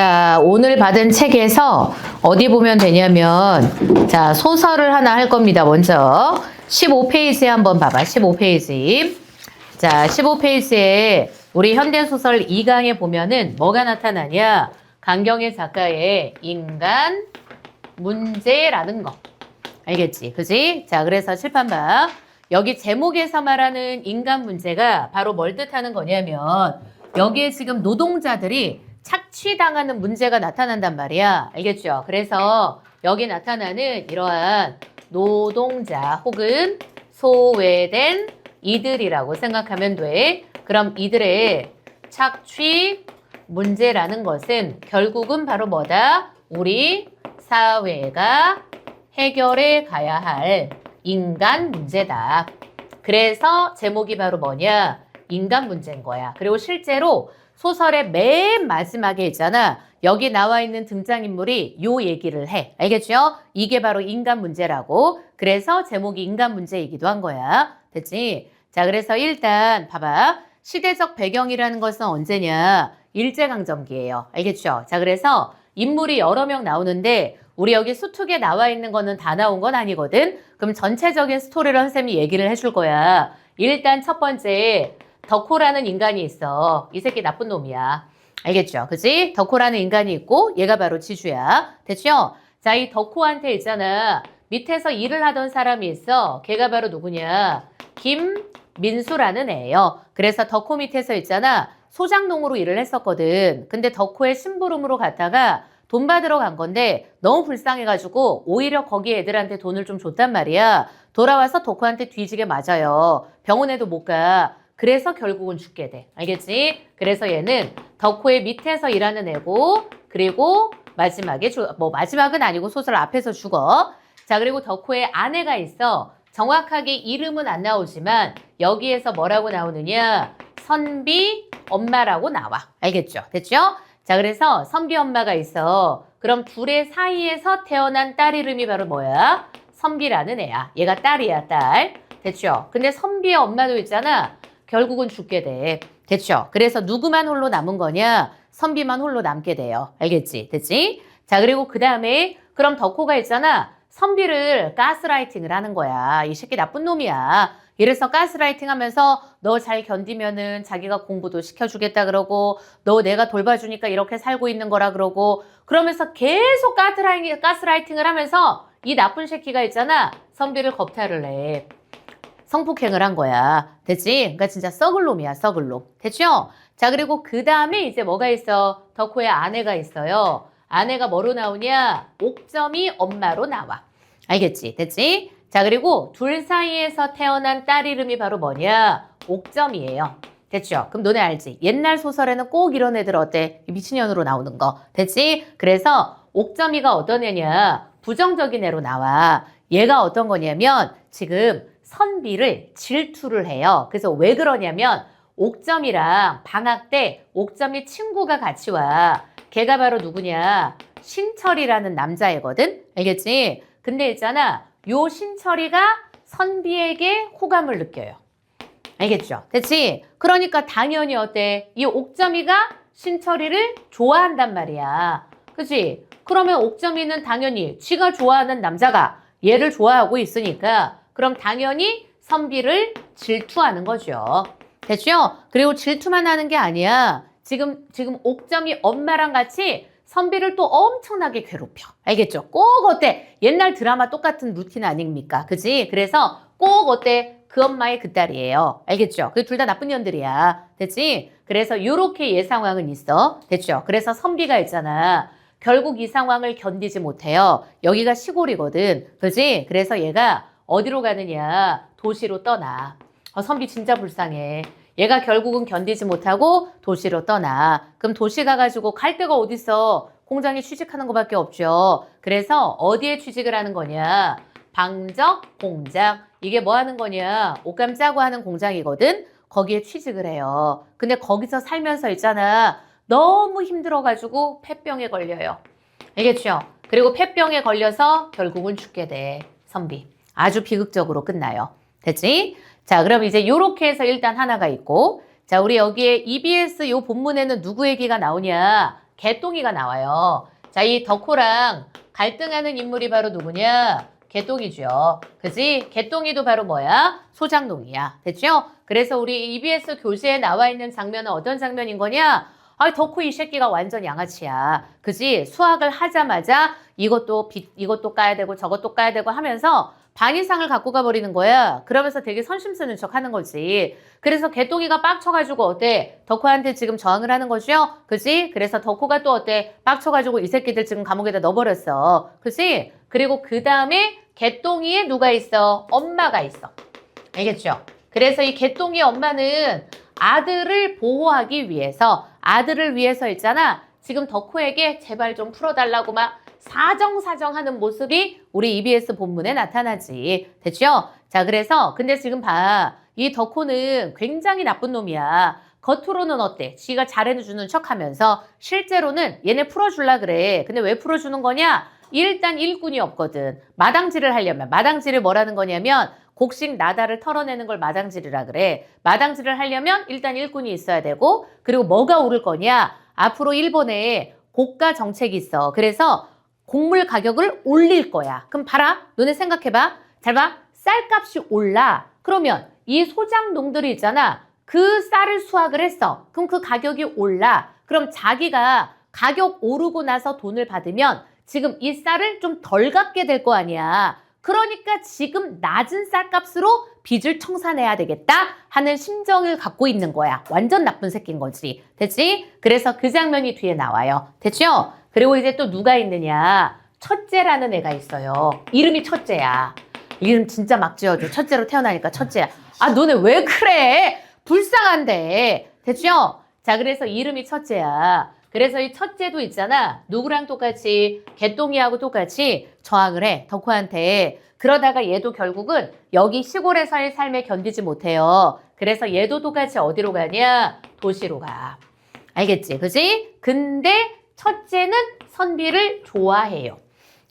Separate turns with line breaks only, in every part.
자, 오늘 받은 책에서 어디 보면 되냐면, 자, 소설을 하나 할 겁니다. 먼저 15페이지에 한번 봐봐. 15페이지. 자, 15페이지에 우리 현대소설 2강에 보면은 뭐가 나타나냐? 강경애 작가의 인간 문제라는 거. 알겠지? 그지? 자, 그래서 칠판 봐. 여기 제목에서 말하는 인간 문제가 바로 뭘 뜻하는 거냐면, 여기에 지금 노동자들이 착취당하는 문제가 나타난단 말이야. 알겠죠? 그래서 여기 나타나는 이러한 노동자 혹은 소외된 이들이라고 생각하면 돼. 그럼 이들의 착취 문제라는 것은 결국은 바로 뭐다? 우리 사회가 해결해 가야 할 인간 문제다. 그래서 제목이 바로 뭐냐? 인간 문제인 거야. 그리고 실제로 소설의 맨 마지막에 있잖아. 여기 나와 있는 등장인물이 요 얘기를 해. 알겠죠? 이게 바로 인간 문제라고. 그래서 제목이 인간 문제이기도 한 거야. 됐지? 자, 그래서 일단 봐봐. 시대적 배경이라는 것은 언제냐? 일제강점기예요. 알겠죠? 자, 그래서 인물이 여러 명 나오는데 우리 여기 수특에 나와 있는 거는 다 나온 건 아니거든. 그럼 전체적인 스토리를 선생님이 얘기를 해줄 거야. 일단 첫 번째 덕호라는 인간이 있어. 이 새끼 나쁜 놈이야. 알겠죠? 그지? 덕호라는 인간이 있고 얘가 바로 지주야. 됐죠? 자, 이 덕호한테 있잖아. 밑에서 일을 하던 사람이 있어. 걔가 바로 누구냐? 김민수라는 애예요. 그래서 덕호 밑에서 있잖아. 소장농으로 일을 했었거든. 근데 덕호의 심부름으로 갔다가 돈 받으러 간 건데 너무 불쌍해가지고 오히려 거기 애들한테 돈을 좀 줬단 말이야. 돌아와서 덕호한테 뒤지게 맞아요. 병원에도 못 가. 그래서 결국은 죽게 돼. 알겠지? 그래서 얘는 덕호의 밑에서 일하는 애고, 그리고 마지막에, 마지막은 아니고 소설 앞에서 죽어. 자, 그리고 덕호의 아내가 있어. 정확하게 이름은 안 나오지만 여기에서 뭐라고 나오느냐? 선비 엄마라고 나와. 알겠죠? 됐죠? 자, 그래서 선비 엄마가 있어. 그럼 둘의 사이에서 태어난 딸 이름이 바로 뭐야? 선비라는 애야. 얘가 딸이야, 딸. 됐죠? 근데 선비의 엄마도 있잖아. 결국은 죽게 돼. 됐죠? 그래서 누구만 홀로 남은 거냐? 선비만 홀로 남게 돼요. 알겠지? 됐지? 자, 그리고 그 다음에 그럼 덕호가 있잖아. 선비를 가스라이팅을 하는 거야. 이 새끼 나쁜 놈이야. 이래서 가스라이팅 하면서 너 잘 견디면은 자기가 공부도 시켜주겠다 그러고 너 내가 돌봐주니까 이렇게 살고 있는 거라 그러고 그러면서 계속 가스라이팅을 하면서 이 나쁜 새끼가 있잖아. 선비를 겁탈을 해. 성폭행을 한 거야. 됐지? 그러니까 진짜 썩을 놈이야, 썩을 놈. 됐죠? 자, 그리고 그 다음에 이제 뭐가 있어? 덕호의 아내가 있어요. 아내가 뭐로 나오냐? 옥점이 엄마로 나와. 알겠지? 됐지? 자, 그리고 둘 사이에서 태어난 딸 이름이 바로 뭐냐? 옥점이에요. 됐죠? 그럼 너네 알지? 옛날 소설에는 꼭 이런 애들 어때? 미친년으로 나오는 거. 됐지? 그래서 옥점이가 어떤 애냐? 부정적인 애로 나와. 얘가 어떤 거냐면 지금 선비를 질투를 해요. 그래서 왜 그러냐면 옥점이랑 방학 때 옥점이 친구가 같이 와. 걔가 바로 누구냐? 신철이라는 남자애거든? 알겠지? 근데 있잖아. 요 신철이가 선비에게 호감을 느껴요. 알겠죠? 됐지? 그러니까 당연히 어때? 이 옥점이가 신철이를 좋아한단 말이야. 그치? 그러면 옥점이는 당연히 지가 좋아하는 남자가 얘를 좋아하고 있으니까 그럼 당연히 선비를 질투하는 거죠. 됐죠? 그리고 질투만 하는 게 아니야. 지금 옥점이 엄마랑 같이 선비를 또 엄청나게 괴롭혀. 알겠죠? 꼭 어때? 옛날 드라마 똑같은 루틴 아닙니까? 그지? 그래서 꼭 어때? 그 엄마의 그 딸이에요. 알겠죠? 그 둘 다 나쁜 년들이야. 됐지? 그래서 요렇게 상황은 있어. 됐죠? 그래서 선비가 있잖아. 결국 이 상황을 견디지 못해요. 여기가 시골이거든. 그지? 그래서 얘가 어디로 가느냐? 도시로 떠나. 선비 진짜 불쌍해. 얘가 결국은 견디지 못하고 도시로 떠나. 그럼 도시 가가지고 갈 데가 어딨어? 공장에 취직하는 것밖에 없죠. 그래서 어디에 취직을 하는 거냐? 방적 공장. 이게 뭐 하는 거냐? 옷감 짜고 하는 공장이거든? 거기에 취직을 해요. 근데 거기서 살면서 있잖아. 너무 힘들어가지고 폐병에 걸려요. 알겠죠? 그리고 폐병에 걸려서 결국은 죽게 돼. 선비. 아주 비극적으로 끝나요. 됐지? 자, 그럼 이제 요렇게 해서 일단 하나가 있고 자, 우리 여기에 EBS 요 본문에는 누구 얘기가 나오냐? 개똥이가 나와요. 자, 이 덕호랑 갈등하는 인물이 바로 누구냐? 개똥이죠. 그지? 개똥이도 바로 뭐야? 소장농이야. 됐죠? 그래서 우리 EBS 교재에 나와 있는 장면은 어떤 장면인 거냐? 아, 덕후 이 새끼가 완전 양아치야. 그지? 수학을 하자마자 이것도 까야 되고 저것도 까야 되고 하면서 반 이상을 갖고 가버리는 거야. 그러면서 되게 선심 쓰는 척 하는 거지. 그래서 개똥이가 빡쳐가지고 어때? 덕후한테 지금 저항을 하는 거죠? 그지? 그래서 덕후가 또 어때? 빡쳐가지고 이 새끼들 지금 감옥에다 넣어버렸어. 그지? 그리고 그 다음에 개똥이에 누가 있어? 엄마가 있어. 알겠죠? 그래서 이 개똥이 엄마는 아들을 보호하기 위해서, 아들을 위해서 있잖아. 지금 덕후에게 제발 좀 풀어달라고 막 사정사정하는 모습이 우리 EBS 본문에 나타나지. 됐죠? 자, 그래서 근데 지금 봐. 이 덕후는 굉장히 나쁜 놈이야. 겉으로는 어때? 지가 잘해주는 척하면서 실제로는 얘네 풀어줄라 그래. 근데 왜 풀어주는 거냐? 일단 일꾼이 없거든. 마당질을 하려면. 마당질을 뭐라는 거냐면 곡식 나다를 털어내는 걸 마당질이라 그래. 마당질을 하려면 일단 일꾼이 있어야 되고, 그리고 뭐가 오를 거냐? 앞으로 일본에 고가 정책이 있어. 그래서 곡물 가격을 올릴 거야. 그럼 봐라. 너네 생각해봐. 잘 봐. 쌀값이 올라. 그러면 이 소장농들이 있잖아. 그 쌀을 수확을 했어. 그럼 그 가격이 올라. 그럼 자기가 가격 오르고 나서 돈을 받으면 지금 이 쌀을 좀 덜 갚게 될 거 아니야. 그러니까 지금 낮은 쌀값으로 빚을 청산해야 되겠다 하는 심정을 갖고 있는 거야. 완전 나쁜 새끼인 거지. 됐지? 그래서 그 장면이 뒤에 나와요. 됐죠? 그리고 이제 또 누가 있느냐. 첫째라는 애가 있어요. 이름이 첫째야. 이름 진짜 막 지어줘. 첫째로 태어나니까 첫째야. 아, 너네 왜 그래? 불쌍한데. 됐죠? 자, 그래서 이름이 첫째야. 그래서 이 첫째도 있잖아. 누구랑 똑같이 개똥이하고 똑같이 저항을 해. 덕후한테. 그러다가 얘도 결국은 여기 시골에서의 삶에 견디지 못해요. 그래서 얘도 똑같이 어디로 가냐? 도시로 가. 알겠지? 그지? 근데 첫째는 선비를 좋아해요.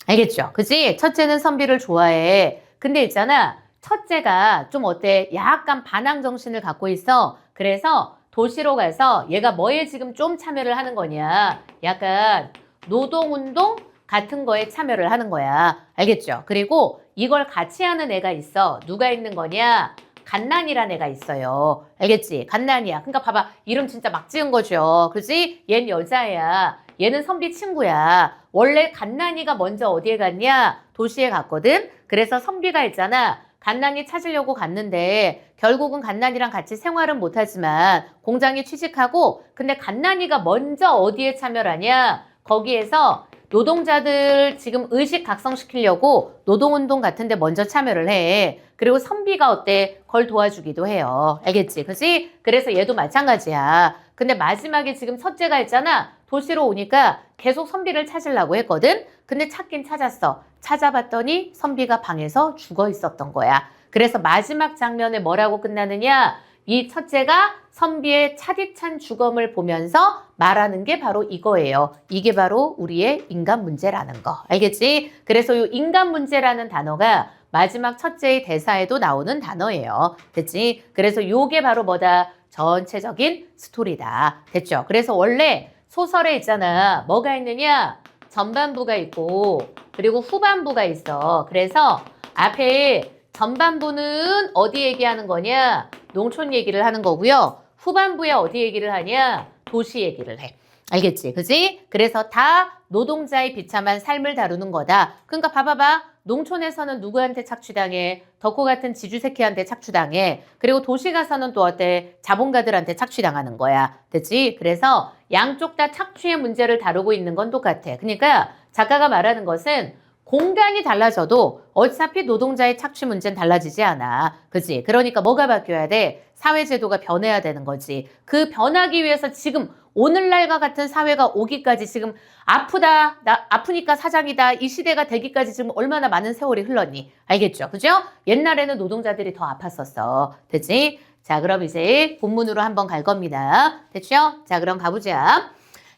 알겠죠? 그지? 첫째는 선비를 좋아해. 근데 있잖아. 첫째가 좀 어때? 약간 반항 정신을 갖고 있어. 그래서 도시로 가서 얘가 뭐에 지금 좀 참여를 하는 거냐. 약간 노동운동 같은 거에 참여를 하는 거야. 알겠죠? 그리고 이걸 같이 하는 애가 있어. 누가 있는 거냐? 갓난이라는 애가 있어요. 알겠지? 갓난이야. 그러니까 봐봐. 이름 진짜 막 지은 거죠. 그지? 얜 여자애야. 얘는 선비 친구야. 원래 갓난이가 먼저 어디에 갔냐? 도시에 갔거든? 그래서 선비가 있잖아. 갓난이 찾으려고 갔는데 결국은 갓난이랑 같이 생활은 못하지만 공장에 취직하고, 근데 갓난이가 먼저 어디에 참여를 하냐? 거기에서 노동자들 지금 의식 각성시키려고 노동운동 같은 데 먼저 참여를 해. 그리고 선비가 어때? 걸 도와주기도 해요. 알겠지? 그치? 그래서 얘도 마찬가지야. 근데 마지막에 지금 첫째가 있잖아. 도시로 오니까 계속 선비를 찾으려고 했거든? 근데 찾긴 찾았어. 찾아봤더니 선비가 방에서 죽어 있었던 거야. 그래서 마지막 장면에 뭐라고 끝나느냐? 이 첫째가 선비의 차디찬 죽음을 보면서 말하는 게 바로 이거예요. 이게 바로 우리의 인간 문제라는 거. 알겠지? 그래서 이 인간 문제라는 단어가 마지막 첫째의 대사에도 나오는 단어예요. 됐지? 그래서 요게 바로 뭐다? 전체적인 스토리다. 됐죠? 그래서 원래 소설에 있잖아. 뭐가 있느냐? 전반부가 있고 그리고 후반부가 있어. 그래서 앞에 전반부는 어디 얘기하는 거냐? 농촌 얘기를 하는 거고요. 후반부에 어디 얘기를 하냐? 도시 얘기를 해. 알겠지? 그지? 그래서 다 노동자의 비참한 삶을 다루는 거다. 그러니까 봐봐봐. 농촌에서는 누구한테 착취당해? 덕후 같은 지주새끼한테 착취당해. 그리고 도시 가서는 또 어때? 자본가들한테 착취당하는 거야. 됐지? 그래서 양쪽 다 착취의 문제를 다루고 있는 건 똑같아. 그러니까 작가가 말하는 것은 공간이 달라져도 어차피 노동자의 착취 문제는 달라지지 않아. 그치? 그러니까 뭐가 바뀌어야 돼? 사회제도가 변해야 되는 거지. 그 변하기 위해서 지금 오늘날과 같은 사회가 오기까지 지금 아프다, 아프니까 사장이다, 이 시대가 되기까지 지금 얼마나 많은 세월이 흘렀니? 알겠죠? 그죠? 옛날에는 노동자들이 더 아팠었어. 됐지? 자, 그럼 이제 본문으로 한번 갈 겁니다. 됐죠? 자, 그럼 가보자.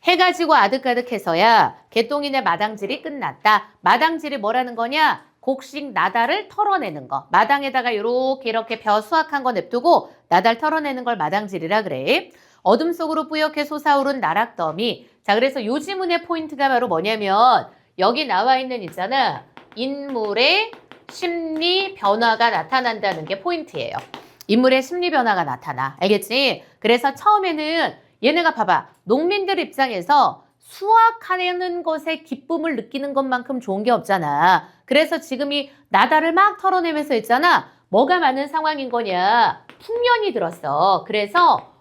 해가 지고 아득아득해서야 개똥이네 마당질이 끝났다. 마당질이 뭐라는 거냐? 곡식 나달을 털어내는 거. 마당에다가 이렇게 벼 수확한 거 냅두고 나달 털어내는 걸 마당질이라 그래. 어둠 속으로 뿌옇게 솟아오른 나락더미. 자, 그래서 요 지문의 포인트가 바로 뭐냐면 여기 나와 있는 있잖아. 인물의 심리 변화가 나타난다는 게 포인트예요. 인물의 심리 변화가 나타나. 알겠지? 그래서 처음에는 얘네가 봐봐. 농민들 입장에서 수확하는 것에 기쁨을 느끼는 것만큼 좋은 게 없잖아. 그래서 지금 이 나다를 막 털어내면서 있잖아. 뭐가 많은 상황인 거냐. 풍년이 들었어. 그래서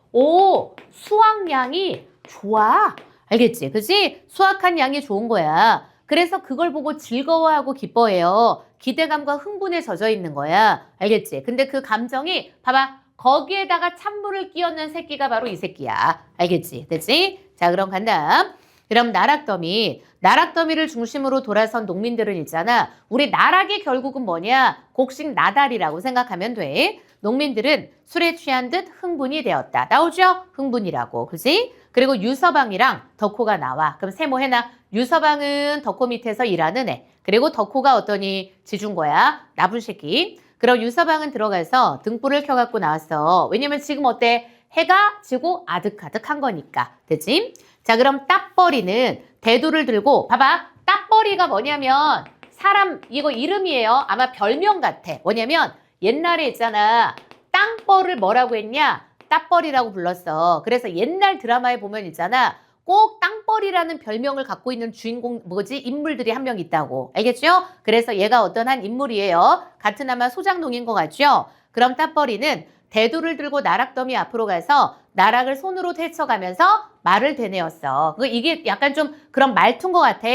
수확량이 좋아. 알겠지? 그치? 수확한 양이 좋은 거야. 그래서 그걸 보고 즐거워하고 기뻐해요. 기대감과 흥분에 젖어 있는 거야. 알겠지? 근데 그 감정이 봐봐. 거기에다가 찬물을 끼얹는 새끼가 바로 이 새끼야. 알겠지? 됐지? 자, 그럼 간다. 그럼 나락더미를 중심으로 돌아선 농민들은 있잖아. 우리 나락이 결국은 뭐냐? 곡식 나달이라고 생각하면 돼. 농민들은 술에 취한 듯 흥분이 되었다. 나오죠? 흥분이라고. 그지? 그리고 유서방이랑 덕호가 나와. 그럼 세모해놔. 유서방은 덕호 밑에서 일하는 애. 그리고 덕호가 어떠니? 지준 거야. 나쁜 새끼. 그럼 유서방은 들어가서 등불을 켜갖고 나왔어. 왜냐면 지금 어때? 해가 지고 아득아득한 거니까. 됐지? 자, 그럼 따버리는 대두를 들고 봐봐. 따버리가 뭐냐면 사람 이거 이름이에요. 아마 별명 같아. 뭐냐면 옛날에 있잖아. 땅벌을 뭐라고 했냐? 따버리라고 불렀어. 그래서 옛날 드라마에 보면 있잖아. 꼭 땅벌이라는 별명을 갖고 있는 주인공 인물들이 한 명 있다고. 알겠죠? 그래서 얘가 어떤 한 인물이에요. 같은 아마 소장농인 것 같죠? 그럼 따버리는 대두를 들고 나락더미 앞으로 가서 나락을 손으로 헤쳐가면서 말을 되뇌었어. 이게 약간 좀 그런 말투인 것 같아.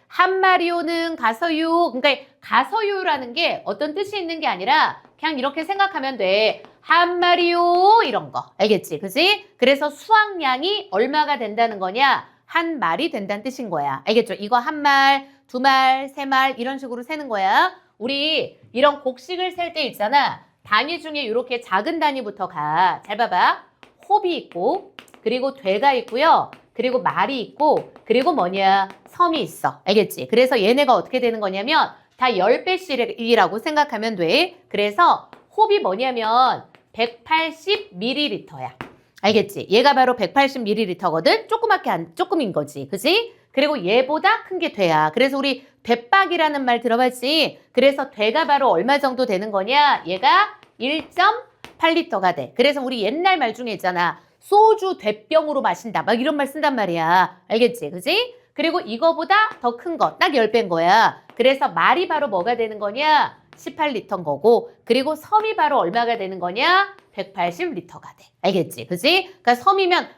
한 마리오는 가서유. 그러니까 가서유라는 게 어떤 뜻이 있는 게 아니라 그냥 이렇게 생각하면 돼. 한 마리오 이런 거. 알겠지? 그지? 그래서 수확량이 얼마가 된다는 거냐? 한 말이 된다는 뜻인 거야. 알겠죠? 이거 한 말, 두 말, 세 말 이런 식으로 세는 거야. 우리 이런 곡식을 셀 때 있잖아. 단위 중에 이렇게 작은 단위부터 가. 잘 봐봐. 홉이 있고 그리고 되가 있고요. 그리고 말이 있고 그리고 뭐냐? 섬이 있어. 알겠지? 그래서 얘네가 어떻게 되는 거냐면 다 10배씩이라고 생각하면 돼. 그래서 홉이 뭐냐면 180ml야. 알겠지? 얘가 바로 180ml거든? 조금인 거지. 그지? 그리고 얘보다 큰 게 돼야. 그래서 우리 되박이라는 말 들어봤지? 그래서 되가 바로 얼마 정도 되는 거냐? 얘가 1.8L가 돼. 그래서 우리 옛날 말 중에 있잖아. 소주 되병으로 마신다. 막 이런 말 쓴단 말이야. 알겠지? 그지? 그리고 이거보다 더 큰 거. 딱 10배인 거야. 그래서 말이 바로 뭐가 되는 거냐? 18L인 거고. 그리고 섬이 바로 얼마가 되는 거냐? 180L가 돼. 알겠지? 그지? 그러니까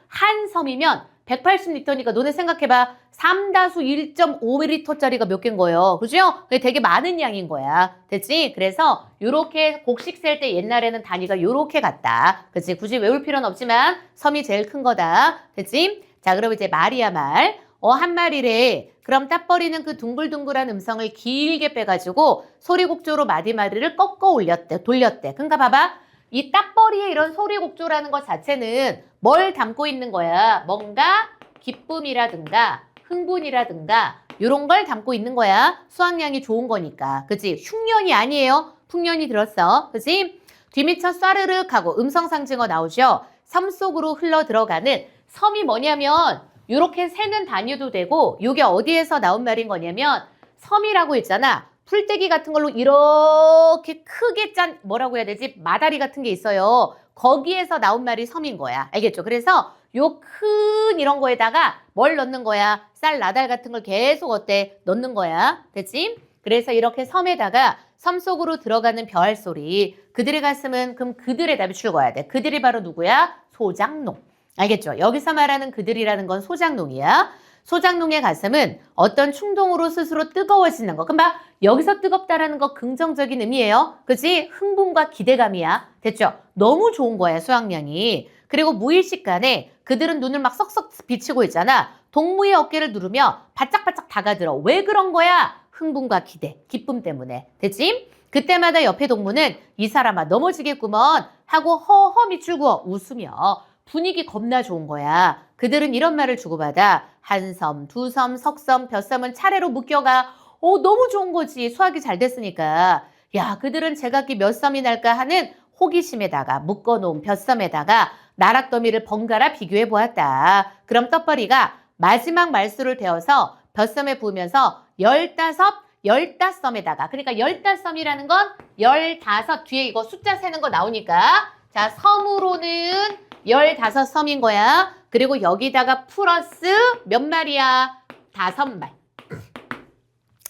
한 섬이면 180L니까 너네 생각해봐. 3다수 1.5L짜리가 몇 개인 거예요. 그죠? 그게 되게 많은 양인 거야. 됐지? 그래서 요렇게 곡식 셀 때 옛날에는 단위가 요렇게 갔다. 그치? 굳이 외울 필요는 없지만 섬이 제일 큰 거다. 됐지? 자, 그럼 이제 말이야 말. 한 마리래. 그럼 따버리는 그 둥글둥글한 음성을 길게 빼가지고 소리곡조로 마디마디를 꺾어 돌렸대. 그러니까 봐봐. 이 따버리의 이런 소리곡조라는 것 자체는 뭘 담고 있는 거야? 뭔가 기쁨이라든가 흥분이라든가 이런 걸 담고 있는 거야. 수확량이 좋은 거니까. 그치? 흉년이 아니에요. 풍년이 들었어. 그치? 뒤미쳐 쏴르륵 하고 음성상징어 나오죠. 섬 속으로 흘러 들어가는 섬이 뭐냐면 이렇게 세는 단위도 되고 이게 어디에서 나온 말인 거냐면 섬이라고 있잖아. 풀떼기 같은 걸로 이렇게 크게 뭐라고 해야 되지? 마다리 같은 게 있어요. 거기에서 나온 말이 섬인 거야. 알겠죠? 그래서 요 큰 이런 거에다가 뭘 넣는 거야? 쌀 나달 같은 걸 계속 넣는 거야. 됐지? 그래서 이렇게 섬에다가 섬 속으로 들어가는 벼알 소리. 그들의 가슴은 그럼 그들의 답이 출거해야 돼. 그들이 바로 누구야? 소장농. 알겠죠? 여기서 말하는 그들이라는 건 소장농이야. 소장농의 가슴은 어떤 충동으로 스스로 뜨거워지는 거. 그럼 막 여기서 뜨겁다라는 거 긍정적인 의미예요. 그치? 흥분과 기대감이야. 됐죠? 너무 좋은 거야, 수확량이. 그리고 무의식간에 그들은 눈을 막 썩썩 비치고 있잖아. 동무의 어깨를 누르며 바짝바짝 다가들어. 왜 그런 거야? 흥분과 기대, 기쁨 때문에. 됐지? 그때마다 옆에 동무는 이 사람아 넘어지겠구먼 하고 허허 밑줄 그어 웃으며 분위기 겁나 좋은 거야. 그들은 이런 말을 주고받아. 한 섬, 두 섬, 석섬, 벼섬은 차례로 묶여가. 너무 좋은 거지. 수확이 잘 됐으니까. 야, 그들은 제각기 몇 섬이 날까 하는 호기심에다가 묶어놓은 벼섬에다가 나락 더미를 번갈아 비교해 보았다. 그럼 떡벌이가 마지막 말수를 대어서 벼섬에 부으면서 15섬에다가 그러니까 15섬이라는 건 15 뒤에 이거 숫자 세는 거 나오니까 자 섬으로는 15섬인 거야. 그리고 여기다가 플러스 몇 마리야? 5마리.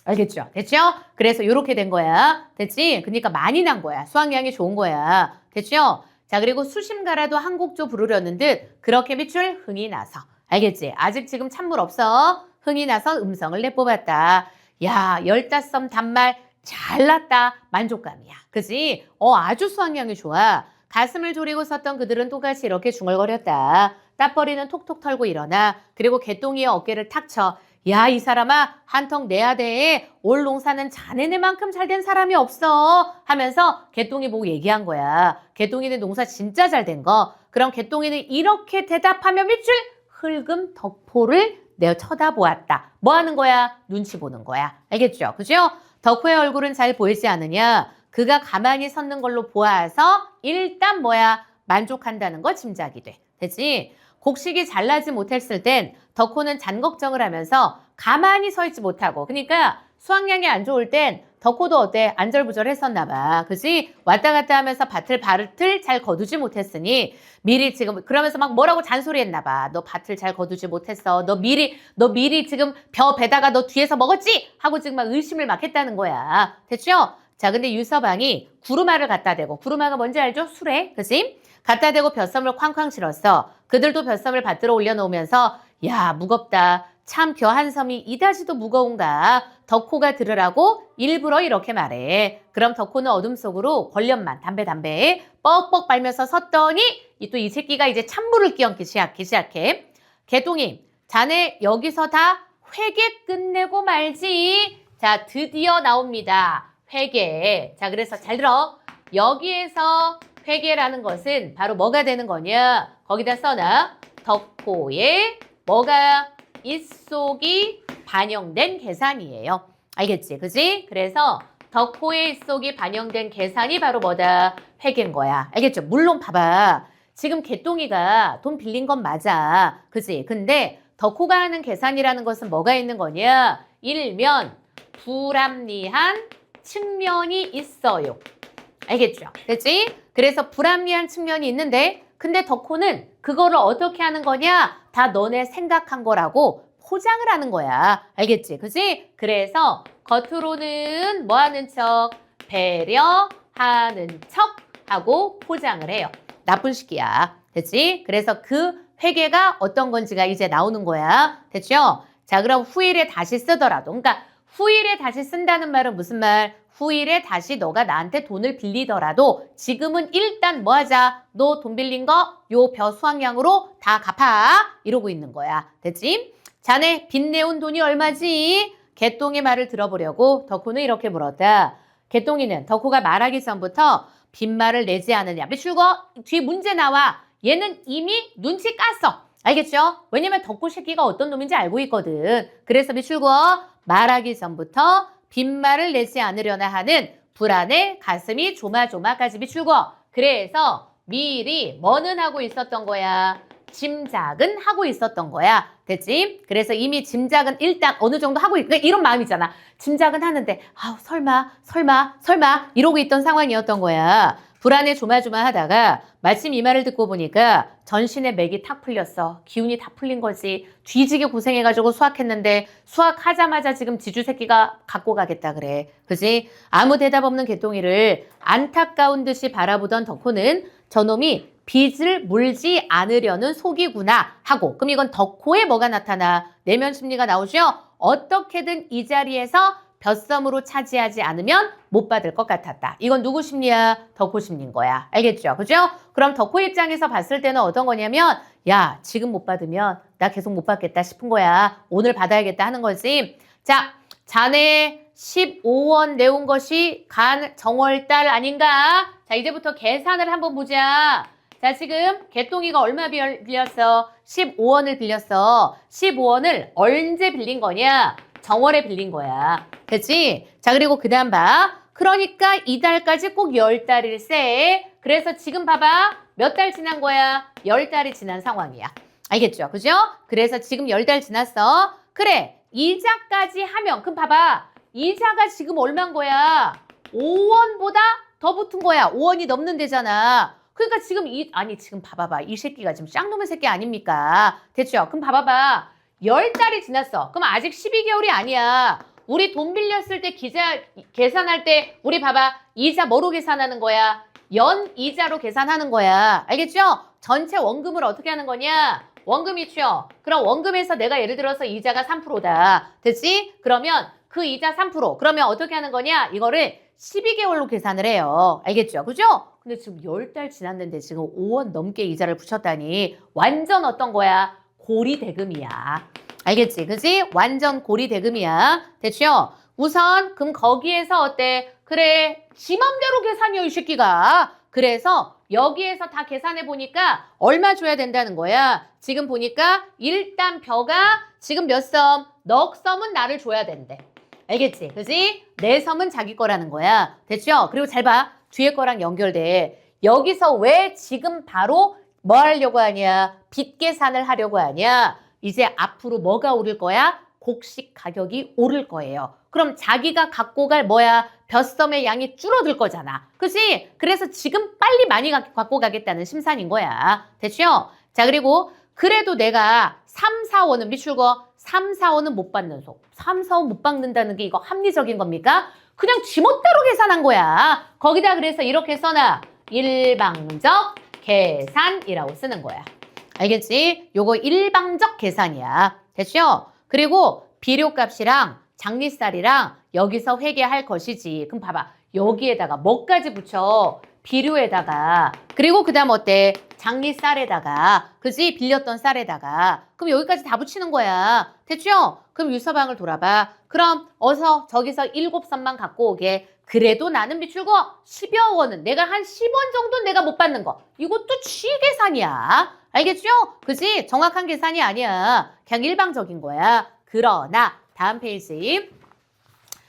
알겠죠? 됐죠? 그래서 이렇게 된 거야. 됐지? 그러니까 많이 난 거야. 수확량이 좋은 거야. 됐죠? 자, 그리고 수심가라도 한 곡조 부르려는 듯 그렇게 밑줄 흥이 나서. 알겠지? 아직 지금 찬물 없어. 흥이 나서 음성을 내뽑았다. 야, 15섬 단말 잘났다. 만족감이야. 그지? 아주 수확량이 좋아. 가슴을 졸이고 섰던 그들은 똑같이 이렇게 중얼거렸다. 땀버리는 톡톡 털고 일어나. 그리고 개똥이의 어깨를 탁 쳐. 야, 이 사람아, 한턱 내야 돼. 올 농사는 자네네만큼 잘된 사람이 없어. 하면서 개똥이 보고 얘기한 거야. 개똥이는 농사 진짜 잘 된 거. 그럼 개똥이는 이렇게 대답하며 밑줄 흘금 덕포를 내어 쳐다보았다. 뭐 하는 거야? 눈치 보는 거야. 알겠죠? 그죠? 덕호의 얼굴은 잘 보이지 않느냐? 그가 가만히 섰는 걸로 보아서 일단 뭐야? 만족한다는 거 짐작이 돼. 됐지? 곡식이 잘 나지 못했을 땐 덕호는 잔 걱정을 하면서 가만히 서 있지 못하고 그러니까 수확량이 안 좋을 땐 덕호도 어때? 안절부절했었나 봐. 그지? 왔다 갔다 하면서 밭을 잘 거두지 못했으니 미리 지금 그러면서 막 뭐라고 잔소리했나 봐. 너 밭을 잘 거두지 못했어. 너 미리 지금 배다가 너 뒤에서 먹었지? 하고 지금 막 의심을 막 했다는 거야. 됐죠? 자, 근데 유서방이 구루마를 갖다 대고 구루마가 뭔지 알죠? 수레. 그지? 갖다 대고 벼섬을 쾅쾅 실었어. 그들도 벼섬을 밭으로 올려놓으면서 야, 무겁다. 참 벼 한 섬이 이다지도 무거운가. 덕호가 들으라고 일부러 이렇게 말해. 그럼 덕호는 어둠 속으로 걸련만 담배 뻑뻑 빨면서 섰더니 또 이 새끼가 이제 찬물을 끼얹기 시작해. 개똥이 자네 여기서 다 회계 끝내고 말지. 자, 드디어 나옵니다. 회계. 자, 그래서 잘 들어. 여기에서 회계라는 것은 바로 뭐가 되는 거냐? 거기다 써놔. 덕호의 뭐가 입속이 반영된 계산이에요. 알겠지? 그지? 그래서 덕호의 입속이 반영된 계산이 바로 뭐다? 회계인 거야. 알겠죠? 물론 봐봐. 지금 개똥이가 돈 빌린 건 맞아. 그지? 근데 덕호가 하는 계산이라는 것은 뭐가 있는 거냐? 일면 불합리한 측면이 있어요. 알겠죠? 됐지? 그래서 불합리한 측면이 있는데 근데 덕호는 그거를 어떻게 하는 거냐? 다 너네 생각한 거라고 포장을 하는 거야. 알겠지? 그지? 그래서 겉으로는 뭐 하는 척? 배려하는 척 하고 포장을 해요. 나쁜 식이야. 됐지? 그래서 그 회계가 어떤 건지가 이제 나오는 거야. 됐죠? 자, 그럼 후일에 다시 쓰더라도 그러니까 후일에 다시 쓴다는 말은 무슨 말? 후일에 다시 너가 나한테 돈을 빌리더라도 지금은 일단 뭐 하자? 너 돈 빌린 거 요 벼 수확량으로 다 갚아. 이러고 있는 거야. 됐지? 자네 빚 내온 돈이 얼마지? 개똥의 말을 들어보려고 덕호는 이렇게 물었다. 개똥이는 덕호가 말하기 전부터 빚말을 내지 않으냐. 미출거 뒤에 문제 나와. 얘는 이미 눈치 깠어. 알겠죠? 왜냐면 덕호 새끼가 어떤 놈인지 알고 있거든. 그래서 미출거 말하기 전부터 빚말을 내지 않으려나 하는 불안에 가슴이 조마조마까지 비추고 그래서 미리 뭐는 하고 있었던 거야? 짐작은 하고 있었던 거야. 됐지? 그래서 이미 짐작은 일단 어느 정도 하고 있고 이런 마음이잖아. 짐작은 하는데 아우 설마 이러고 있던 상황이었던 거야. 불안에 조마조마하다가 마침 이 말을 듣고 보니까 전신에 맥이 탁 풀렸어. 기운이 다 풀린 거지. 뒤지게 고생해가지고 수학했는데 수학하자마자 지금 지주 새끼가 갖고 가겠다 그래. 그지? 아무 대답 없는 개똥이를 안타까운 듯이 바라보던 덕호는 저놈이 빚을 물지 않으려는 속이구나 하고 그럼 이건 덕호에 뭐가 나타나? 내면 심리가 나오죠? 어떻게든 이 자리에서 벼섬으로 차지하지 않으면 못 받을 것 같았다. 이건 누구 심리야? 덕호 심리인 거야. 알겠죠? 그죠? 그럼 덕호 입장에서 봤을 때는 어떤 거냐면 야, 지금 못 받으면 나 계속 못 받겠다 싶은 거야. 오늘 받아야겠다 하는 거지. 자, 자네 15원 내온 것이 간 정월달 아닌가? 자, 이제부터 계산을 한번 보자. 자, 지금 개똥이가 얼마 빌렸어? 15원을 빌렸어. 15원을 언제 빌린 거냐? 정월에 빌린 거야. 그치? 자, 그리고 그 다음 봐. 그러니까 이달까지 꼭 10달일세. 그래서 지금 봐봐. 몇 달 지난 거야? 10달이 지난 상황이야. 알겠죠? 그죠? 그래서 지금 10달 지났어. 그래, 이자까지 하면, 그럼 봐봐. 이자가 지금 얼마인 거야? 5원보다 더 붙은 거야. 5원이 넘는 데잖아. 그러니까 지금 아니, 지금 봐봐봐. 이 새끼가 지금 쌍놈의 새끼 아닙니까? 됐죠? 그럼 봐봐봐. 10달이 지났어. 그럼 아직 12개월이 아니야. 우리 돈 빌렸을 때 계산할 때, 우리 봐봐. 이자 뭐로 계산하는 거야? 연 이자로 계산하는 거야. 알겠죠? 전체 원금을 어떻게 하는 거냐? 원금 있죠? 그럼 원금에서 내가 예를 들어서 이자가 3%다. 됐지? 그러면 그 이자 3%. 그러면 어떻게 하는 거냐? 이거를 12개월로 계산을 해요. 알겠죠? 그죠? 근데 지금 10달 지났는데 지금 5원 넘게 이자를 붙였다니 완전 어떤 거야? 고리대금이야. 알겠지? 그지? 완전 고리대금이야. 됐죠? 우선 그럼 거기에서 어때? 그래, 지 맘대로 계산이요, 이 새끼가. 그래서 여기에서 다 계산해 보니까 얼마 줘야 된다는 거야. 지금 보니까 일단 벼가 지금 몇 섬? 넉 섬은 나를 줘야 된대. 알겠지? 그지? 내 섬은 자기 거라는 거야. 됐죠? 그리고 잘 봐. 뒤에 거랑 연결돼. 여기서 왜 지금 바로 뭐 하려고 하냐? 빚 계산을 하려고 하냐? 이제 앞으로 뭐가 오를 거야? 곡식 가격이 오를 거예요. 그럼 자기가 갖고 갈 뭐야? 벼섬의 양이 줄어들 거잖아. 그치? 그래서 지금 빨리 많이 갖고 가겠다는 심산인 거야. 됐죠? 자, 그리고 그래도 내가 3, 4원은 미출거 3, 4원은 못 받는 속. 3, 4원 못 받는다는 게 이거 합리적인 겁니까? 그냥 지멋대로 계산한 거야. 거기다 그래서 이렇게 써놔. 일방적 계산이라고 쓰는 거야. 알겠지? 요거 일방적 계산이야. 됐죠? 그리고 비료값이랑 장리쌀이랑 여기서 회계할 것이지. 그럼 봐봐. 여기에다가 뭐까지 붙여? 비료에다가. 그리고 그 다음 어때? 장리쌀에다가. 그지? 빌렸던 쌀에다가. 그럼 여기까지 다 붙이는 거야. 됐죠? 그럼 유서방을 돌아봐. 그럼 어서 저기서 7섬만 갖고 오게. 그래도 나는 미출고 10여 원은 내가 한 10원 정도는 내가 못 받는 거. 이것도 쥐 계산이야. 알겠죠? 그지? 정확한 계산이 아니야. 그냥 일방적인 거야. 그러나 다음 페이지.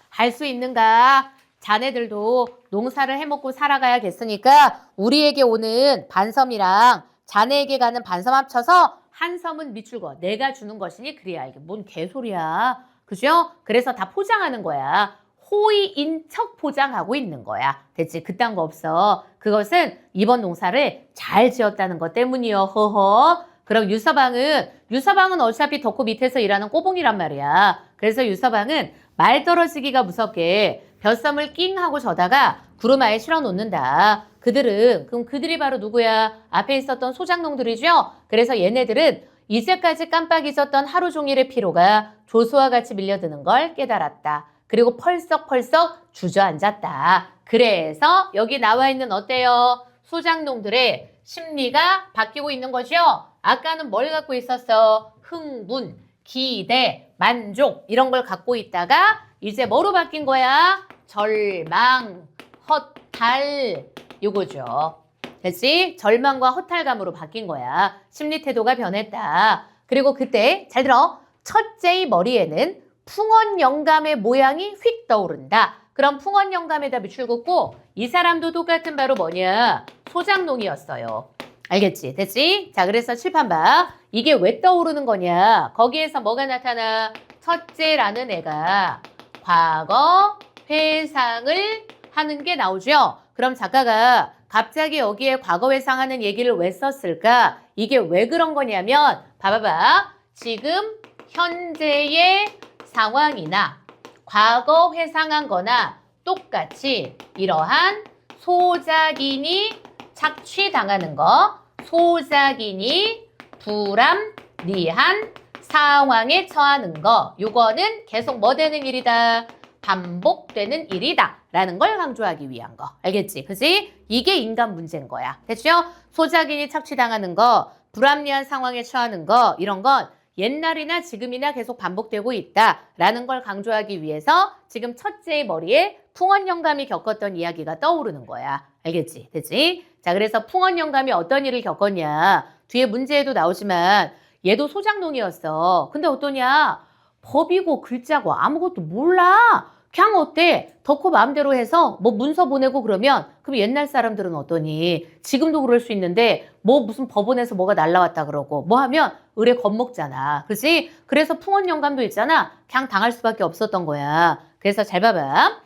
할 수 있는가? 자네들도 농사를 해먹고 살아가야겠으니까 우리에게 오는 반섬이랑 자네에게 가는 반섬 합쳐서 한 섬은 미출거. 내가 주는 것이니 그래야 이게 뭔 개소리야. 그죠? 그래서 다 포장하는 거야. 호의인 척 포장하고 있는 거야. 됐지? 그딴 거 없어. 그것은 이번 농사를 잘 지었다는 것 때문이요. 허허. 그럼 유서방은 어차피 덕후 밑에서 일하는 꼬봉이란 말이야. 그래서 유서방은 말 떨어지기가 무섭게 벼섬을 낑 하고 저다가 구루마에 실어 놓는다. 그럼 그들이 바로 누구야? 앞에 있었던 소작농들이죠? 그래서 얘네들은 이제까지 깜빡 잊었던 하루 종일의 피로가 조수와 같이 밀려드는 걸 깨달았다. 그리고 펄썩펄썩 주저앉았다. 그래서 여기 나와 있는 어때요? 소작농들의 심리가 바뀌고 있는 거죠? 아까는 뭘 갖고 있었어? 흥분, 기대, 만족 이런 걸 갖고 있다가 이제 뭐로 바뀐 거야? 절망, 허탈 요거죠. 됐지? 절망과 허탈감으로 바뀐 거야. 심리 태도가 변했다. 그리고 그때 잘 들어. 첫째의 머리에는 풍원 영감의 모양이 휙 떠오른다. 그럼 풍원 영감에다 밑줄 긋고 이 사람도 똑같은 바로 뭐냐? 소작농이었어요. 알겠지? 됐지? 자, 그래서 칠판 봐. 이게 왜 떠오르는 거냐? 거기에서 뭐가 나타나? 첫째라는 애가 과거 회상을 하는 게 나오죠? 그럼 작가가 갑자기 여기에 과거 회상하는 얘기를 왜 썼을까? 이게 왜 그런 거냐면 봐봐봐. 지금 현재의 상황이나 과거 회상한 거나 똑같이 이러한 소작인이 착취당하는 거, 소작인이 불합리한 상황에 처하는 거, 요거는 계속 뭐 되는 일이다? 반복되는 일이다 라는 걸 강조하기 위한 거. 알겠지? 그지? 이게 인간 문제인 거야. 됐죠? 소작인이 착취당하는 거, 불합리한 상황에 처하는 거, 이런 건 옛날이나 지금이나 계속 반복되고 있다라는 걸 강조하기 위해서 지금 첫째의 머리에 풍원 영감이 겪었던 이야기가 떠오르는 거야. 알겠지? 됐지? 자, 그래서 풍원 영감이 어떤 일을 겪었냐? 뒤에 문제에도 나오지만 얘도 소작농이었어. 근데 어떠냐? 법이고 글자고 아무것도 몰라. 그냥 어때? 덕후 마음대로 해서 뭐 문서 보내고 그러면 그럼 옛날 사람들은 어떠니? 지금도 그럴 수 있는데 뭐 무슨 법원에서 뭐가 날라왔다 그러고 뭐 하면 의뢰 겁먹잖아. 그지? 그래서 풍원영감도 있잖아. 그냥 당할 수밖에 없었던 거야. 그래서 잘 봐봐.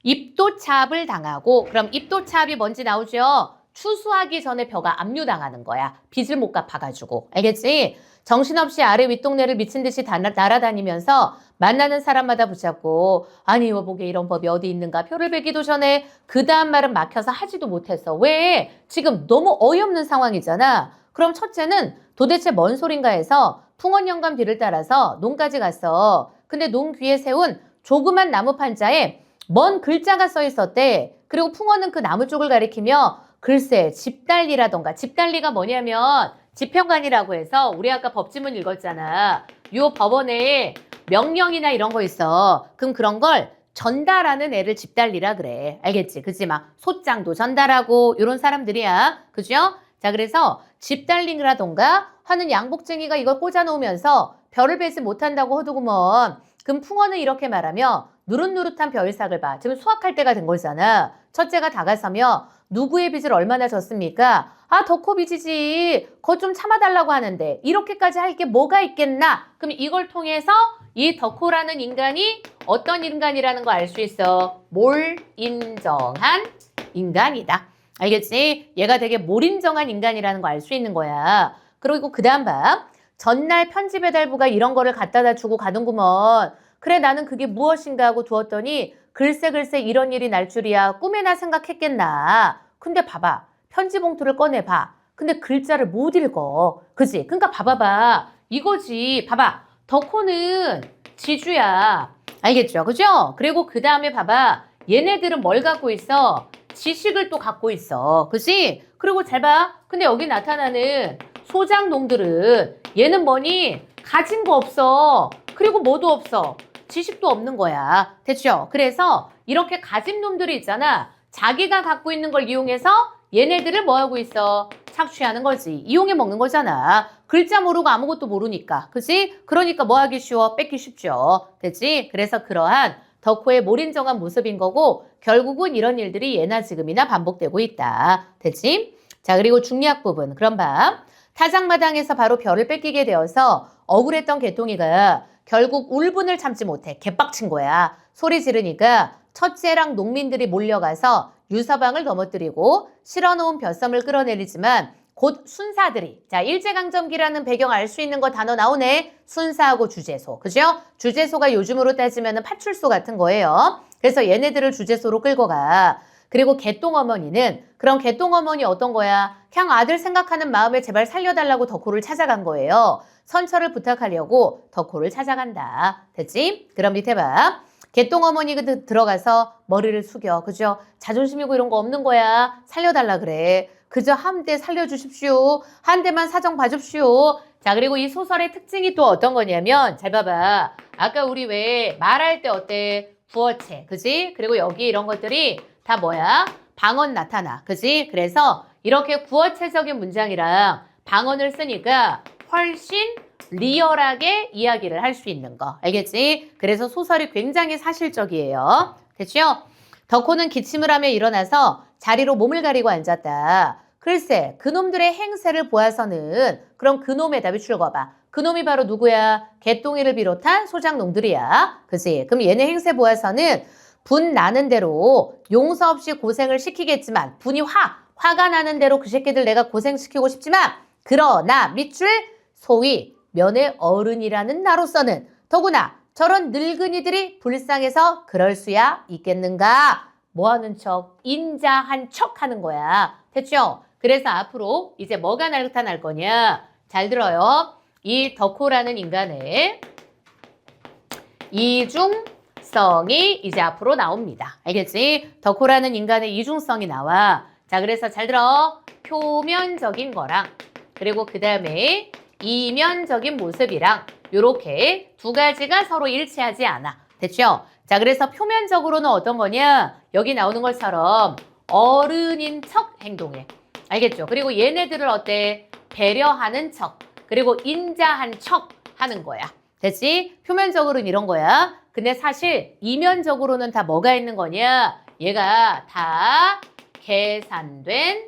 입도차압을 당하고 그럼 입도차압이 뭔지 나오죠? 추수하기 전에 벼가 압류당하는 거야. 빚을 못 갚아가지고. 알겠지? 정신없이 아래 윗동네를 미친 듯이 날아다니면서 만나는 사람마다 붙잡고 아니 여보게 이런 법이 어디 있는가 표를 베기도 전에 그 다음 말은 막혀서 하지도 못했어. 왜? 지금 너무 어이없는 상황이잖아. 그럼 첫째는 도대체 뭔 소린가 해서 풍원영감 뒤를 따라서 논까지 갔어. 근데 논 귀에 세운 조그만 나무 판자에 먼 글자가 써 있었대. 그리고 풍원은 그 나무 쪽을 가리키며 글쎄 집달리라던가 집달리가 뭐냐면 지평관이라고 해서 우리 아까 법지문 읽었잖아. 요 법원에 명령이나 이런 거 있어. 그럼 그런 걸 전달하는 애를 집달리라 그래. 알겠지? 그치? 막 소장도 전달하고 이런 사람들이야. 그죠? 자, 그래서 집달리라던가 하는 양복쟁이가 이걸 꽂아놓으면서 별을 베지 못한다고 허두구먼. 그럼 풍어는 이렇게 말하며 누릇누릇한 별삭을 봐. 지금 수확할 때가 된 거잖아. 첫째가 다가서며 누구의 빚을 얼마나 졌습니까? 아, 덕호 빚이지. 그거 좀 참아달라고 하는데 이렇게까지 할 게 뭐가 있겠나? 그럼 이걸 통해서 이 덕호라는 인간이 어떤 인간이라는 거 알 수 있어. 몰인정한 인간이다. 알겠지? 얘가 되게 몰인정한 인간이라는 거 알 수 있는 거야. 그리고 그 다음 봐. 전날 편지 배달부가 이런 거를 갖다다 주고 가는구먼. 그래 나는 그게 무엇인가 하고 두었더니 글쎄 이런 일이 날 줄이야 꿈에나 생각했겠나. 근데 봐봐. 편지 봉투를 꺼내봐. 근데 글자를 못 읽어. 그지? 그러니까 봐봐봐. 이거지. 봐봐. 덕호는 지주야. 알겠죠? 그죠? 그리고 그 다음에 봐봐. 얘네들은 뭘 갖고 있어? 지식을 또 갖고 있어. 그지? 그리고 잘 봐. 근데 여기 나타나는 소장농들은 얘는 뭐니? 가진 거 없어. 그리고 뭐도 없어. 지식도 없는 거야. 됐죠? 그래서 이렇게 가진 놈들이 있잖아. 자기가 갖고 있는 걸 이용해서 얘네들을 뭐 하고 있어? 착취하는 거지. 이용해 먹는 거잖아. 글자 모르고 아무것도 모르니까. 그치? 그러니까 뭐 하기 쉬워? 뺏기 쉽죠. 됐지? 그래서 그러한 덕호의 몰인정한 모습인 거고 결국은 이런 일들이 예나 지금이나 반복되고 있다. 됐지? 자, 그리고 중리학 부분. 그럼 봐. 타작마당에서 바로 별을 뺏기게 되어서 억울했던 개똥이가 결국 울분을 참지 못해 개빡친 거야. 소리 지르니까 첫째랑 농민들이 몰려가서 유서방을 넘어뜨리고 실어놓은 벼섬을 끌어내리지만 곧 순사들이 자 일제강점기라는 배경 알 수 있는 거 단어 나오네. 순사하고 주재소. 그죠? 주재소가 요즘으로 따지면 파출소 같은 거예요. 그래서 얘네들을 주재소로 끌고 가. 그리고 개똥어머니는 그럼 개똥어머니 어떤 거야? 그냥 아들 생각하는 마음에 제발 살려달라고 덕호를 찾아간 거예요. 선처를 부탁하려고 덕호를 찾아간다. 됐지? 그럼 밑에 봐. 개똥어머니 들어가서 머리를 숙여. 그죠? 자존심이고 이런 거 없는 거야. 살려달라 그래. 그저 한 대 살려주십시오. 한 대만 사정 봐줍시오. 자, 그리고 이 소설의 특징이 또 어떤 거냐면 잘 봐봐. 아까 우리 왜 말할 때 어때? 구어체. 그지? 그리고 여기 이런 것들이 다 뭐야? 방언 나타나. 그지? 그래서 이렇게 구어체적인 문장이랑 방언을 쓰니까 훨씬 리얼하게 이야기를 할 수 있는 거. 알겠지? 그래서 소설이 굉장히 사실적이에요. 됐죠? 덕호는 기침을 하며 일어나서 자리로 몸을 가리고 앉았다. 글쎄, 그놈들의 행세를 보아서는 그럼 그놈의 답이 출거봐. 그놈이 바로 누구야? 개똥이를 비롯한 소장농들이야. 그치? 그럼 얘네 행세 보아서는 분 나는 대로 용서 없이 고생을 시키겠지만 분이 화가 나는 대로 그 새끼들 내가 고생시키고 싶지만 그러나 밑줄 소위 면의 어른이라는 나로서는 더구나 저런 늙은이들이 불쌍해서 그럴 수야 있겠는가? 뭐하는 척? 인자한 척 하는 거야. 됐죠? 그래서 앞으로 이제 뭐가 나타날 거냐? 잘 들어요. 이 덕호라는 인간의 이중성이 이제 앞으로 나옵니다. 알겠지? 덕호라는 인간의 이중성이 나와. 자, 그래서 잘 들어. 표면적인 거랑 그리고 그 다음에 이면적인 모습이랑 요렇게 두 가지가 서로 일치하지 않아. 됐죠? 자, 그래서 표면적으로는 어떤 거냐? 여기 나오는 것처럼 어른인 척 행동해. 알겠죠? 그리고 얘네들을 어때? 배려하는 척. 그리고 인자한 척 하는 거야. 됐지? 표면적으로는 이런 거야. 근데 사실 이면적으로는 다 뭐가 있는 거냐? 얘가 다 계산된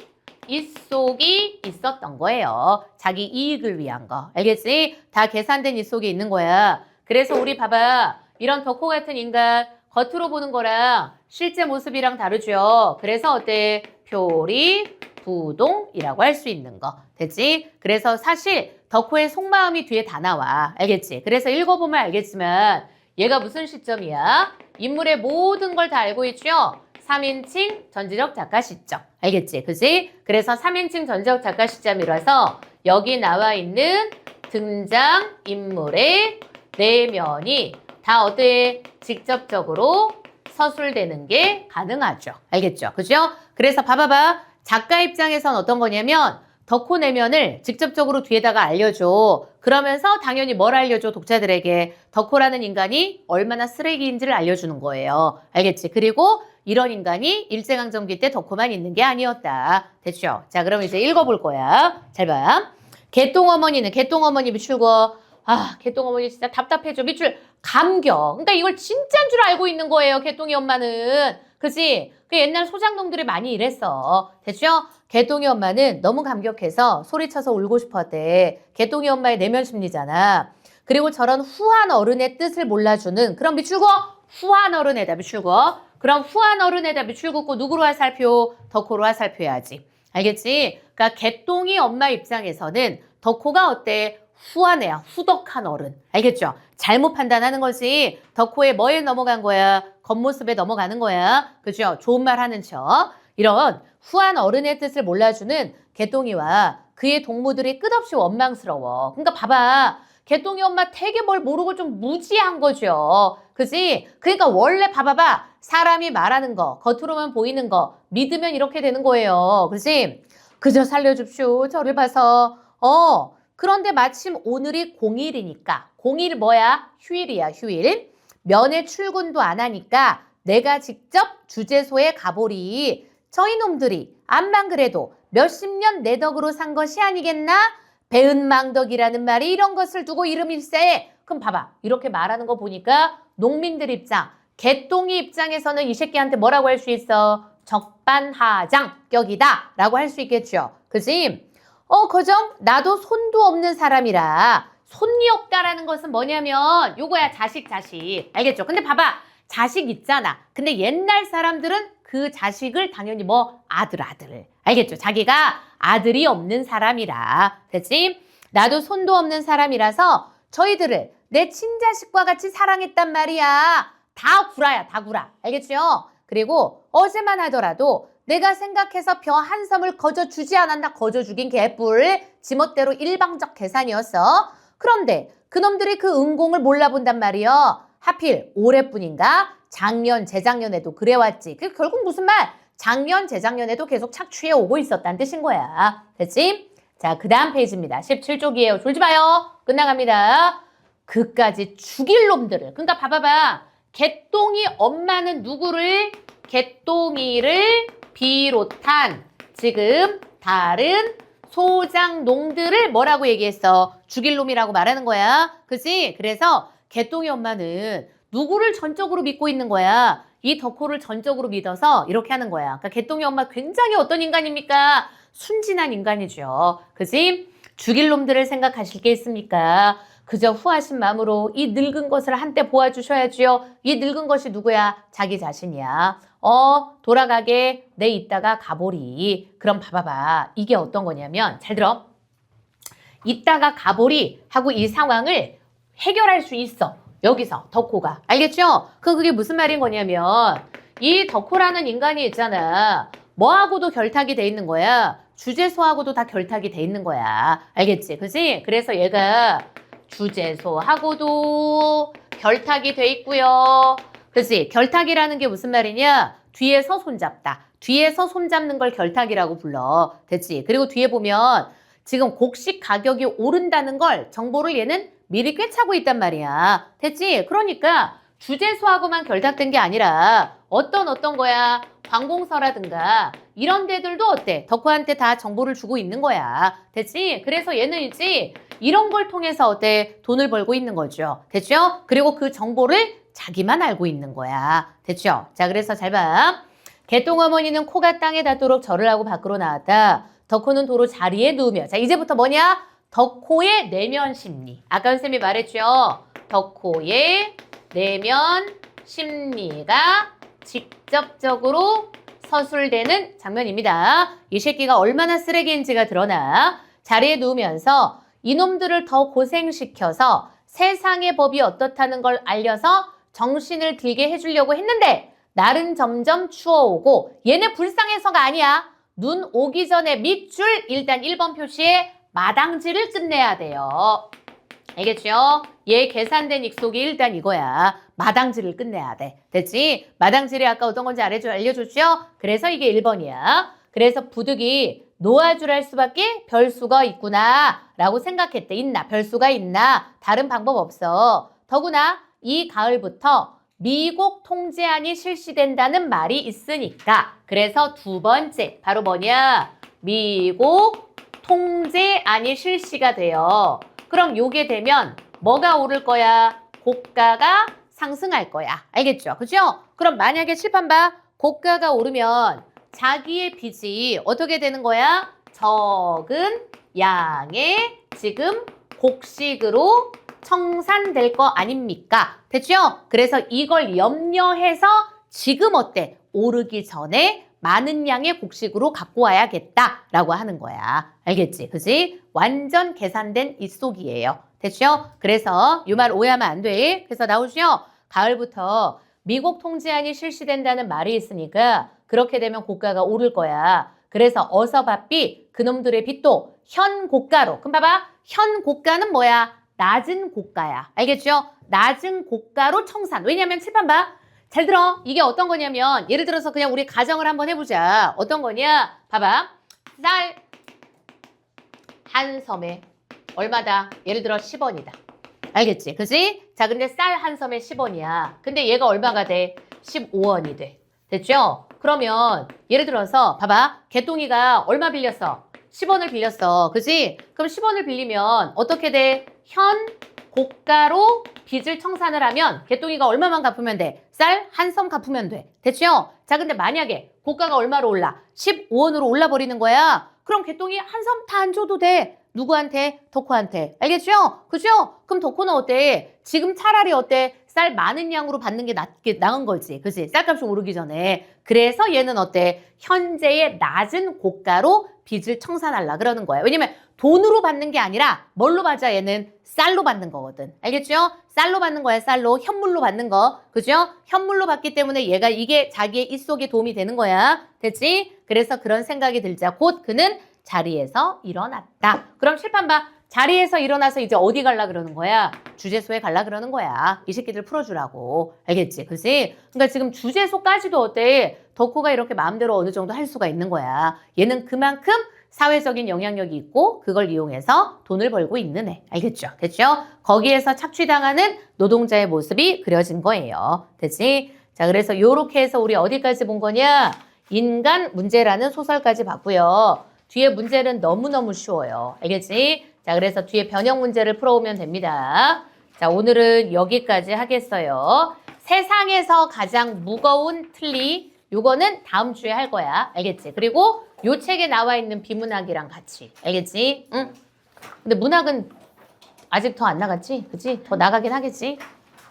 이속이 있었던 거예요. 자기 이익을 위한 거. 알겠지? 다 계산된 이속이 있는 거야. 그래서 우리 봐봐. 이런 덕후 같은 인간 겉으로 보는 거랑 실제 모습이랑 다르죠. 그래서 어때? 표리 부동이라고 할 수 있는 거. 됐지? 그래서 사실 덕후의 속마음이 뒤에 다 나와. 알겠지? 그래서 읽어보면 알겠지만 얘가 무슨 시점이야? 인물의 모든 걸 다 알고 있죠? 3인칭 전지적 작가 시점. 알겠지? 그지? 그래서 3인칭 전지적 작가 시점이라서 여기 나와 있는 등장 인물의 내면이 다 어때? 직접적으로 서술되는 게 가능하죠. 알겠죠? 그죠? 그래서 봐봐봐. 작가 입장에선 어떤 거냐면 덕후 내면을 직접적으로 뒤에다가 알려줘. 그러면서 당연히 뭘 알려줘? 독자들에게. 덕후라는 인간이 얼마나 쓰레기인지를 알려주는 거예요. 알겠지? 그리고 이런 인간이 일제강점기 때 덕후만 있는 게 아니었다. 됐죠? 자, 그럼 이제 읽어볼 거야. 잘 봐. 개똥어머니는 개똥어머니 미출고 개똥어머니 진짜 답답해져. 밑줄 감겨. 그러니까 이걸 진짜인 줄 알고 있는 거예요. 개똥이 엄마는. 그치? 그 옛날 소장농들이 많이 이랬어. 됐죠? 개똥이 엄마는 너무 감격해서 소리쳐서 울고 싶었대. 개똥이 엄마의 내면 심리잖아. 그리고 저런 후한 어른의 뜻을 몰라주는 그런 미출고 후한 어른에다 미출고 그럼 후한 어른에다 미출 긋고 누구로 화살표? 덕후로 화살표해야지. 알겠지? 그러니까 개똥이 엄마 입장에서는 덕후가 어때? 후한 애야. 후덕한 어른. 알겠죠? 잘못 판단하는 거지. 덕후의 뭐에 넘어간 거야? 겉모습에 넘어가는 거야. 그죠? 좋은 말 하는 척. 이런 후한 어른의 뜻을 몰라주는 개똥이와 그의 동무들이 끝없이 원망스러워. 그러니까 봐봐. 개똥이 엄마 되게 뭘 모르고 좀 무지한 거죠. 그지? 그러니까 원래 봐봐봐. 사람이 말하는 거, 겉으로만 보이는 거 믿으면 이렇게 되는 거예요. 그지? 그저 살려줍쇼. 저를 봐서. 그런데 마침 오늘이 공휴일이니까. 공휴일 뭐야? 휴일이야, 휴일. 면회 출근도 안 하니까 내가 직접 주재소에 가보리. 저희 놈들이 암만 그래도 몇십 년 내 덕으로 산 것이 아니겠나? 배은망덕이라는 말이 이런 것을 두고 이름일세. 그럼 봐봐. 이렇게 말하는 거 보니까 농민들 입장, 개똥이 입장에서는 이 새끼한테 뭐라고 할 수 있어? 적반하장격이다 라고 할 수 있겠죠. 그지? 그정? 나도 손도 없는 사람이라 손이 없다라는 것은 뭐냐면 요거야 자식. 알겠죠? 근데 봐봐. 자식 있잖아. 근데 옛날 사람들은 그 자식을 당연히 아들. 알겠죠? 자기가 아들이 없는 사람이라. 됐지? 나도 손도 없는 사람이라서 저희들을 내 친자식과 같이 사랑했단 말이야. 다 구라야, 다 구라. 알겠죠? 그리고 어제만 하더라도 내가 생각해서 벼 한 섬을 거저주지 않았나? 거저주긴 개뿔. 지멋대로 일방적 계산이었어. 그런데 그놈들이 그 은공을 몰라본단 말이야. 하필 올해뿐인가? 작년, 재작년에도 그래왔지. 그 결국 무슨 말? 작년, 재작년에도 계속 착취해 오고 있었다는 뜻인 거야. 됐지? 자, 그 다음 페이지입니다. 17쪽이에요. 졸지 마요. 끝나갑니다. 그까지 죽일 놈들을. 그러니까 봐봐봐. 개똥이 엄마는 누구를? 개똥이를 비롯한 지금 다른 소장농들을 뭐라고 얘기했어? 죽일 놈이라고 말하는 거야. 그치? 그래서 개똥이 엄마는 누구를 전적으로 믿고 있는 거야? 이 덕후를 전적으로 믿어서 이렇게 하는 거야. 그러니까 개똥이 엄마 굉장히 어떤 인간입니까? 순진한 인간이죠. 그치? 죽일 놈들을 생각하실 게 있습니까? 그저 후하신 마음으로 이 늙은 것을 한때 보아주셔야지요. 이 늙은 것이 누구야? 자기 자신이야. 돌아가게 내 이따가 가보리. 그럼 봐봐봐. 이게 어떤 거냐면 잘 들어. 이따가 가보리 하고 이 상황을 해결할 수 있어. 여기서 덕후가. 알겠죠? 그게 무슨 말인 거냐면 이 덕후라는 인간이 있잖아. 뭐하고도 결탁이 돼 있는 거야. 주재소하고도 다 결탁이 돼 있는 거야. 알겠지? 그지? 그래서 얘가 주재소하고도 결탁이 돼 있고요. 그치? 결탁이라는 게 무슨 말이냐? 뒤에서 손잡다. 뒤에서 손잡는 걸 결탁이라고 불러. 됐지? 그리고 뒤에 보면 지금 곡식 가격이 오른다는 걸 정보를 얘는 미리 꿰차고 있단 말이야. 됐지? 그러니까 주재소하고만 결탁된 게 아니라 어떤 거야? 관공서라든가 이런 데들도 어때? 덕후한테 다 정보를 주고 있는 거야. 됐지? 그래서 얘는 있지? 이런 걸 통해서 어때? 돈을 벌고 있는 거죠. 됐죠? 그리고 그 정보를 자기만 알고 있는 거야. 됐죠? 자, 그래서 잘 봐. 개똥어머니는 코가 땅에 닿도록 절을 하고 밖으로 나왔다. 덕호는 도로 자리에 누우며. 자, 이제부터 뭐냐? 덕호의 내면 심리. 아까 선생님이 말했죠? 덕호의 내면 심리가 직접적으로 서술되는 장면입니다. 이 새끼가 얼마나 쓰레기인지가 드러나 자리에 누우면서 이놈들을 더 고생시켜서 세상의 법이 어떻다는 걸 알려서 정신을 들게 해주려고 했는데 날은 점점 추워오고 얘네 불쌍해서가 아니야. 눈 오기 전에 밑줄 일단 1번 표시에 마당질을 끝내야 돼요. 알겠죠? 얘 계산된 익속이 일단 이거야. 마당질을 끝내야 돼. 됐지? 마당질이 아까 어떤 건지 알려줬죠? 그래서 이게 1번이야. 그래서 부득이 놓아주랄 수밖에 별수가 있구나 라고 생각했대. 있나? 별수가 있나? 다른 방법 없어. 더구나 이 가을부터 미국 통제안이 실시된다는 말이 있으니까 그래서 두 번째 바로 뭐냐? 미국 통제안이 실시가 돼요. 그럼 요게 되면 뭐가 오를 거야? 고가가 상승할 거야. 알겠죠? 그죠? 그럼 만약에 칠판 봐. 고가가 오르면 자기의 빚이 어떻게 되는 거야? 적은 양의 지금 곡식으로 청산될 거 아닙니까? 됐죠? 그래서 이걸 염려해서 지금 어때? 오르기 전에 많은 양의 곡식으로 갖고 와야겠다라고 하는 거야. 알겠지? 그지? 완전 계산된 입속이에요. 됐죠? 그래서 이 말 오해하면 안 돼. 그래서 나오죠? 가을부터 미국 통제안이 실시된다는 말이 있으니까 그렇게 되면 고가가 오를 거야. 그래서 어서 바삐 그놈들의 빚도 현 고가로. 그럼 봐봐. 현 고가는 뭐야? 낮은 고가야. 알겠죠? 낮은 고가로 청산. 왜냐면 칠판 봐. 잘 들어. 이게 어떤 거냐면 예를 들어서 그냥 우리 가정을 한번 해보자. 어떤 거냐? 봐봐. 쌀 한 섬에 얼마다? 예를 들어 10원이다. 알겠지? 그지? 자, 근데 쌀 한 섬에 10원이야. 근데 얘가 얼마가 돼? 15원이 돼. 됐죠? 그러면 예를 들어서 봐봐. 개똥이가 얼마 빌렸어? 10원을 빌렸어. 그지? 그럼 10원을 빌리면 어떻게 돼? 현 고가로 빚을 청산을 하면 개똥이가 얼마만 갚으면 돼? 쌀 한 섬 갚으면 돼. 됐죠? 자, 근데 만약에 고가가 얼마로 올라? 15원으로 올라버리는 거야. 그럼 개똥이 한 섬 다 안 줘도 돼. 누구한테? 덕호한테. 알겠죠? 그죠? 그럼 덕호는 어때? 지금 차라리 어때? 쌀 많은 양으로 받는 게 나은 거지. 그치? 쌀값이 오르기 전에. 그래서 얘는 어때? 현재의 낮은 고가로 빚을 청산하려 그러는 거야. 왜냐면 돈으로 받는 게 아니라 뭘로 받자 얘는? 쌀로 받는 거거든. 알겠죠? 쌀로 받는 거야. 쌀로. 현물로 받는 거. 그죠? 현물로 받기 때문에 얘가 이게 자기의 입속에 도움이 되는 거야. 됐지? 그래서 그런 생각이 들자. 곧 그는 자리에서 일어났다. 그럼 칠판 봐. 자리에서 일어나서 이제 어디 갈라 그러는 거야? 주제소에 갈라 그러는 거야. 이 새끼들 풀어주라고. 알겠지? 그치? 그러니까 지금 주제소까지도 어때? 덕후가 이렇게 마음대로 어느 정도 할 수가 있는 거야. 얘는 그만큼 사회적인 영향력이 있고 그걸 이용해서 돈을 벌고 있는 애. 알겠죠? 됐죠? 거기에서 착취당하는 노동자의 모습이 그려진 거예요. 됐지? 자, 그래서 요렇게 해서 우리 어디까지 본 거냐? 인간 문제라는 소설까지 봤고요. 뒤에 문제는 너무너무 쉬워요. 알겠지? 자, 그래서 뒤에 변형 문제를 풀어오면 됩니다. 자, 오늘은 여기까지 하겠어요. 세상에서 가장 무거운 틀리, 요거는 다음 주에 할 거야. 알겠지? 그리고 요 책에 나와 있는 비문학이랑 같이. 알겠지? 응? 근데 문학은 아직 더 안 나갔지? 그치? 더 나가긴 하겠지?